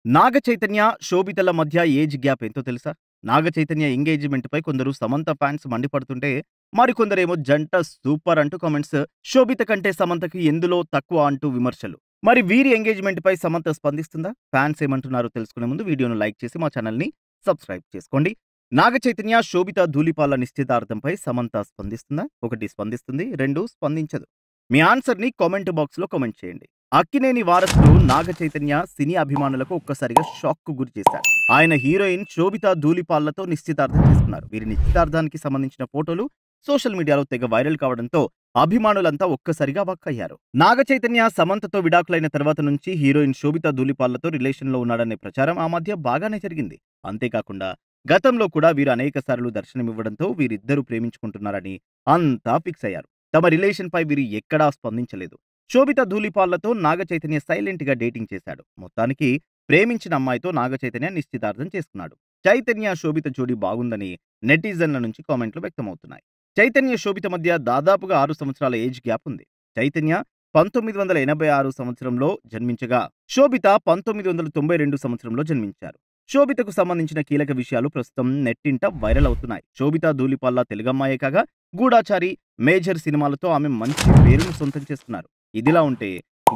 నాగ చైతన్య, శోభితల మధ్య age gap ఎంతో తెలుసా? నాగ చైతన్య ఎంగేజ్‌మెంట్‌పై కొందరు సమంత ఫ్యాన్స్ మండిపడుతుంటే, మరికొందరేమో జంట సూపర్ అంటూ కామెంట్స్, శోభిత కంటే సమంతకి ఎందులో తక్కువ అంటూ విమర్శలు. మరి వీరి ఎంగేజ్‌మెంట్‌పై సమంత స్పందిస్తుందా? ఫ్యాన్స్ ఏమంటున్నారో తెలుసుకునే ముందు వీడియోను లైక్ చేసి మా ఛానల్‌ని సబ్స్క్రైబ్ చేసుకోండి. నాగ చైతన్య, శోభిత ధూళిపాల నిశ్చితార్థంపై సమంత స్పందిస్తుందా? 1 స్పందిస్తుంది, 2 స్పందించదు. మీ ఆన్సర్‌ని కామెంట్ బాక్స్‌లో కామెంట్ చేయండి. అక్కినేని వారసుడు నాగ చైతన్య సినీ అభిమానులకు ఒక్కసారిగా షాక్‌కు గురిచేశాడు. ఆయన హీరోయిన్ శోభిత ధూళిపాలతో నిశ్చితార్థం చేసుకున్నారు. వీరి నిశ్చితార్థానికి సంబంధించిన ఫోటోలు సోషల్ మీడియాలో తెగ వైరల్ కావడంతో అభిమానులంతా ఒక్కసారిగా అవాక్కయ్యారు. నాగ చైతన్య సమంతతో విడాకులైన తర్వాత నుంచి హీరోయిన్ శోభిత ధూళిపాలతో రిలేషన్‌లో ఉన్నాడనే ప్రచారం ఆ మధ్య బాగానే జరిగింది. అంతేకాకుండా గతంలో కూడా వీరు అనేక సార్లు దర్శనమివ్వడంతో వీరిద్దరూ ప్రేమించుకుంటున్నారని అంతా ఫిక్స్ అయ్యారు. తమ రిలేషన్‌పై వీరు ఎక్కడా స్పందించలేదు. శోభిత ధూళిపాలతో నాగ చైతన్య సైలెంట్‌గా డేటింగ్ చేశాడు. మొత్తానికి ప్రేమించిన అమ్మాయితో నాగ చైతన్య నిశ్చితార్థం చేసుకున్నాడు. చైతన్య, శోభిత జోడీ బాగుందని నెటిజన్ల నుంచి కామెంట్లు వ్యక్తమవుతున్నాయి. చైతన్య, శోభిత మధ్య దాదాపుగా 6 సంవత్సరాల ఏజ్ గ్యాప్ ఉంది. చైతన్య 1986 సంవత్సరంలో జన్మించగా, శోభిత 1992 సంవత్సరంలో జన్మించారు. శోభితకు సంబంధించిన కీలక విషయాలు ప్రస్తుతం నెట్టింట వైరల్ అవుతున్నాయి. శోభిత ధూళిపాల తెలుగమ్మాయే కాగా, గూఢాచారి, మేజర్ సినిమాలతో ఆమె మంచి పేరును సొంతం చేసుకున్నారు. ఇదిలా ఉంటే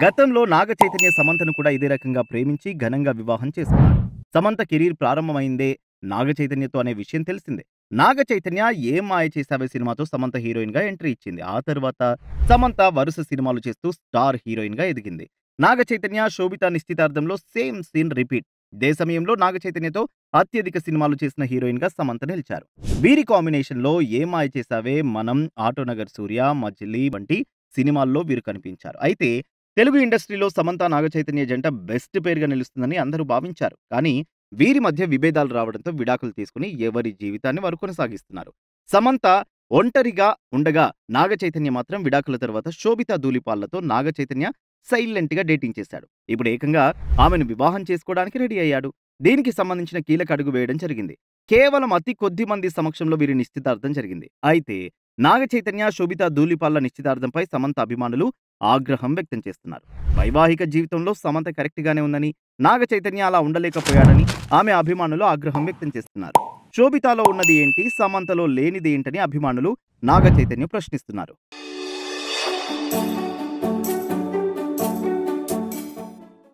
గతంలో నాగ చైతన్య సమంతను కూడా ఇదే రకంగా ప్రేమించి ఘనంగా వివాహం చేసుకున్నాడు. సమంత కెరీర్ ప్రారంభమైందే నాగ చైతన్యతో అనే విషయం తెలిసిందే. నాగ చైతన్య ఏం మాయ చేసావే సినిమాతో సమంత హీరోయిన్ గా ఎంట్రీ ఇచ్చింది. ఆ తర్వాత సమంత వరుస సినిమాలు చేస్తూ స్టార్ హీరోయిన్ గా ఎదిగింది. నాగ చైతన్య, శోభిత నిశ్చితార్థంలో సేమ్ సీన్ రిపీట్. ఇదే సమయంలో నాగ చైతన్యతో అత్యధిక సినిమాలు చేసిన హీరోయిన్ గా సమంత నిలిచారు. వీరి కాంబినేషన్ లో ఏం మాయ చేసావే, మనం, ఆటోనగర్ సూర్య, మజిలీ వంటి సినిమాల్లో వీరు కనిపించారు. అయితే తెలుగు ఇండస్ట్రీలో సమంత, నాగ చైతన్య జంట బెస్ట్ పేరుగా నిలుస్తుందని అందరూ భావించారు. కానీ వీరి మధ్య విభేదాలు రావడంతో విడాకులు తీసుకుని ఎవరి జీవితాన్ని వారు కొనసాగిస్తున్నారు. సమంత ఒంటరిగా ఉండగా, నాగ చైతన్య మాత్రం విడాకుల తర్వాత శోభిత ధూళిపాలతో నాగ చైతన్య సైలెంట్ గా డేటింగ్ చేశాడు. ఇప్పుడు ఏకంగా ఆమెను వివాహం చేసుకోవడానికి రెడీ అయ్యాడు. దీనికి సంబంధించిన కీలక అడుగు వేయడం జరిగింది. కేవలం అతి కొద్ది మంది సమక్షంలో వీరి నిశ్చితార్థం జరిగింది. అయితే నాగ చైతన్య, శోభిత ధూళిపాల నిశ్చితార్థంపై సమంత అభిమానులు ఆగ్రహం వ్యక్తం చేస్తున్నారు. వైవాహిక జీవితంలో సమంత కరెక్ట్ గానే ఉందని, నాగ చైతన్య అలా ఉండలేకపోయాడని ఆమె అభిమానులు ఆగ్రహం వ్యక్తం చేస్తున్నారు. శోభితలో ఉన్నది ఏంటి, సమంతలో లేనిది ఏంటని అభిమానులు నాగ చైతన్య ప్రశ్నిస్తున్నారు.